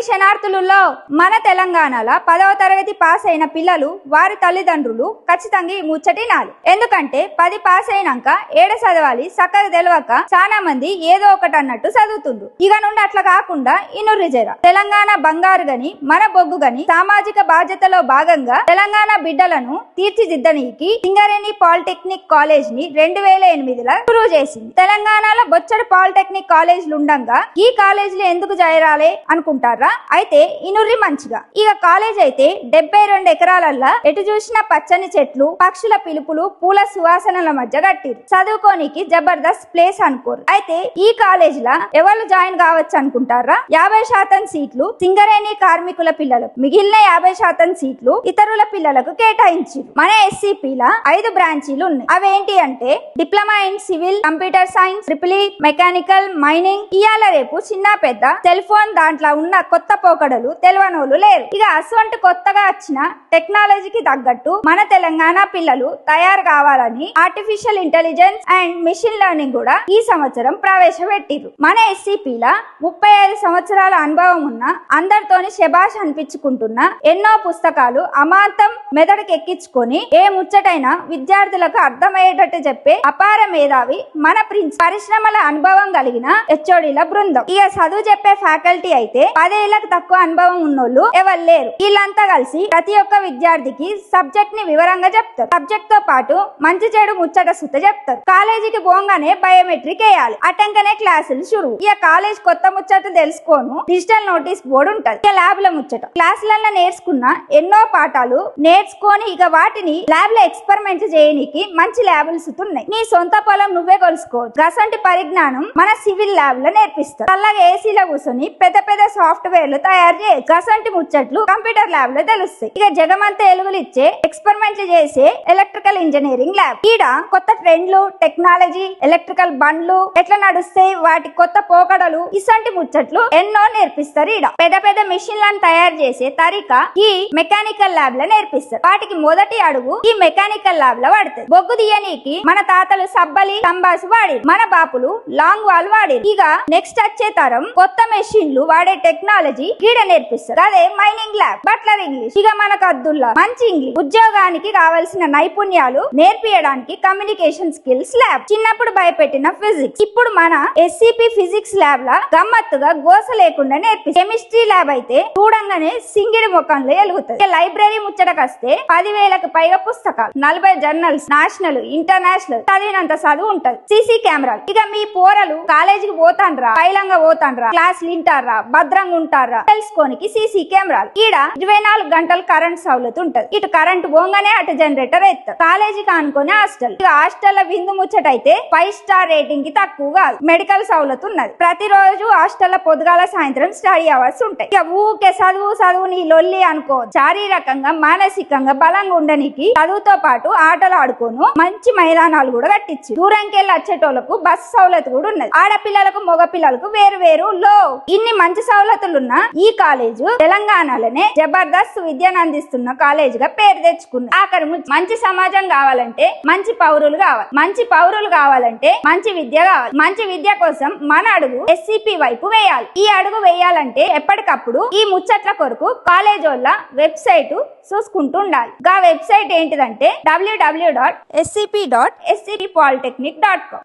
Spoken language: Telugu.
అందరికి శనార్థులలో మన తెలంగాణలో 10వ తరగతి పాస్ అయిన పిల్లలు వారి తల్లిదండ్రులు ఖచ్చితంగా ఈ ముచ్చటినాలి. ఎందుకంటే 10 పాస్ అయినాక ఏడ చదవాలి సక్కగా తెలియక చాలా మంది ఏదో ఒకటి అన్నట్టు చదువుతుండ్రు. ఇక నుండి అట్లా కాకుండా ఇనుర్రి జర తెలంగాణ బంగారు గని మన బొగ్గు గని సామాజిక బాధ్యతలో భాగంగా తెలంగాణ బిడ్డలను తీర్చిదిద్దనీకి సింగరేణి పాలిటెక్నిక్ కాలేజ్ ని 2008లో షురూ చేసింది. తెలంగాణలో బొచ్చడి పాలిటెక్నిక్ కాలేజీలు ఉండగా ఈ కాలేజీలు ఎందుకు చేరాలి అనుకుంటారా? అయితే ఇనుర్రి మంచిగా. ఇక కాలేజ్ అయితే 72 ఎకరాలల్లా ఎటు చూసినా పచ్చని చెట్లు, పక్షుల పిలుపులు, పూల సువాసనల మధ్య కట్టిరు. చదువుకోనికి జబర్దస్త్ ప్లేస్ అనుకోరు. అయితే ఈ కాలేజీలో ఎవరు జాయిన్ కావచ్చు అనుకుంటారా? 50% సీట్లు సింగరేణి కార్మికుల పిల్లలకు, మిగిలిన 50% సీట్లు ఇతరుల పిల్లలకు కేటాయించారు. మన ఎస్సీపీల 5 బ్రాంచీలు ఉన్నాయి. అవేంటి అంటే diploma in civil, computer science, triple E, mechanical, mining. ఇయాల రేపు చిన్న పెద్ద సెల్ ఫోన్ దాంట్లో ఉన్న కొత్త పోకడలు తెలవనోళ్ళు లేరు. ఇక అసొంటి కొత్తగా వచ్చిన టెక్నాలజీకి తగ్గట్టు మన తెలంగాణ పిల్లలు తయారు కావాలని artificial intelligence and machine learning కూడా ఈ సంవత్సరం ప్రవేశపెట్టిరు. మన ఎస్సీపీల 35 సంవత్సరాల అనుభవం ఉన్న అందరితోని శబాష్ అనిపించుకుంటున్న ఎన్నో పుస్తకాలు అమాంతం మెదడుకి ఎక్కించుకొని ఏ ముచ్చటైనా విద్యార్థులకు అర్థమయ్యేటట్టు చెప్పే అపార మేధావి మన ప్రిన్స్. పరిశ్రమల అనుభవం కలిగిన హెచ్ఓడీల బృందం. ఇక చదువు చెప్పే ఫ్యాకల్టీ అయితే 10 ఏళ్లకు తక్కువ అనుభవం ఉన్నోళ్ళు ఎవరు లేరు. వీళ్ళంతా కలిసి ప్రతి ఒక్క విద్యార్థికి సబ్జెక్ట్ ని వివరంగా చెప్తారు. సబ్జెక్ట్ తో పాటు మంచి చెడు ముచ్చట సుత చెప్తారు. కాలేజీకి పోగానే బయోమెట్రిక్ వేయాలి. అటెంకనే క్లాసులు షురు. ఇక కాలేజ్ కొత్త ముచ్చట తెలుసుకోను డిజిటల్ నోటీస్ బోర్డు ఉంటది. ఇక ల్యాబ్ లో ముచ్చట క్లాసులలో నేర్చుకున్న ఎన్నో పాఠాలు నేర్చుకొని ఇక వాటిని ల్యాబ్ లో ఎక్స్పెరిమెంట్ చేయడానికి మంచి ల్యాబులు సుతున్నాయి. నీ సొంత పొలం నువ్వే కొలుసుకోవచ్చు. గసంటి పరిజ్ఞానం మన సివిల్ ల్యాబ్ లో నేర్పిస్తారు. అలాగే ఏసీలో కూర్చొని పెద్ద పెద్ద సాఫ్ట్వేర్లు తయారు చేయొచ్చు. గసంటి ముచ్చట్లు కంప్యూటర్ ల్యాబ్ లో తెలుస్తాయి. ఇక జగమంతా ఎలుగులు ఇచ్చే ఎక్స్పెరిమెంట్లు చేసే ఎలక్ట్రికల్ ఇంజనీరింగ్ ల్యాబ్. ఈడ కొత్త ట్రెండ్లు, టెక్నాలజీ, ఎలక్ట్రికల్ బండ్లు ఎట్లా నడుస్తాయి, వాటి కొత్త పోకడలు, ఇసంటి ముచ్చట్లు ఎన్నో నేర్పిస్తారు. ఈడ పెద్ద పెద్ద మిషన్లను తయారు చేసే తరీకా ఈ మెకానికల్ ల్యాబ్ లో నేర్పిస్తారు. వాటికి మొదటి అడుగు ఈ మెకానికల్ ల్యాబ్ లో పడుతుంది. బొగ్గు తీయనీకి మన తాతలు సబ్బలి, తంబాసు వాడి, మన బాపులు లాంగ్ వాల్ వాడి. ఇక నెక్స్ట్ వచ్చే తరం కొత్త మెషిన్లు వాడే టెక్నాలజీ గీడ నేర్పిస్తారు. అదే మైనింగ్ ల్యాబ్. Butler English. ఇక మనకు అద్దుల్లా మంచి ఇంగ్లీష్. ఉద్యోగానికి కావలసిన నైపుణ్యాలు నేర్పియడానికి కమ్యూనికేషన్ స్కిల్స్ ల్యాబ్. చిన్నప్పుడు భయపెట్టిన ఫిజిక్స్ ఇప్పుడు మన ఎస్సీపీ ఫిజిక్స్ ల్యాబ్ లా గమ్మత్తుగా గోస లేకుండా నేర్పిస్తారు. కెమిస్ట్రీ ల్యాబ్ అయితే చూడంగానే సింగిడి ముఖంలో ఎలుగుతుంది. ఇక లైబ్రరీ ముచ్చటకొస్తే 10,000కు పైగా పుస్తకాలు, 40 జర్నల్స్, నేషనల్ ఇంటర్నేషనల్ చదివినంత చదువు ఉంటది. సీసీ కెమెరాలు. ఇక మీ పోరలు కాలేజీకి పోతాండ్రా, పైలంగా పోతాండ్రా, క్లాసులు వింటారా, భద్రంగా ఉంటారా తెలుసుకోనికి సీసీ కెమెరాలు. ఈడ 24 గంటలు కరెంట్ సౌలత్ ఉంటది. ఇటు కరెంట్ పోగానే అటు జనరేటర్ ఎత్తారు. కాలేజీకి అనుకునే హాస్టల్. ఇక హాస్టల్ విందు ముచ్చట అయితే 5 స్టార్ రేటింగ్ కి తక్కువ కాదు. మెడికల్ సౌలత్ ఉన్నది. ప్రతిరోజు హాస్టల్ పొద్దుగాల సాయంత్రం స్టడీ అవర్స్ ఉంటాయి. ఇక ఊకే చదువు నీ లొల్లి అనుకో. శారీరకంగా మానసికంగా బలంగా ఉండనికి చదువుతో పాటు ఆటలు ఆడుకోను మంచి మైదానాలు కూడా కట్టించి దూరంకి వెళ్ళి వచ్చేటోళ్లకు బస్ సౌలత్ కూడా ఉన్నది. ఆడపిల్లలకు మగ పిల్లలకు వేరు వేరు లో ఇన్ని మంచి సౌలతులున్న ఈ కాలేజ్ తెలంగాణలోనే జబర్దస్త్ విద్యను అందిస్తున్న కాలేజ్ గా పేరు తెచ్చుకుంది. ఆఖరి మంచి సమాజం కావాలంటే మంచి పౌరులు కావాలి. మంచి పౌరులు కావాలంటే మంచి విద్య కావాలి. మంచి విద్య కోసం మన అడుగు ఎస్సీపీ వైపు వేయాలి. ఈ అడుగు వేయాలంటే ఎప్పటికప్పుడు ఈ ముచ్చట్ల కొరకు కాలేజ్ వాళ్ళ వెబ్సైట్ చూసుకుంటూ ఉండాలి. ఆ వెబ్సైట్ ఏంటిదంటే www.scp.scpolytechnic.com.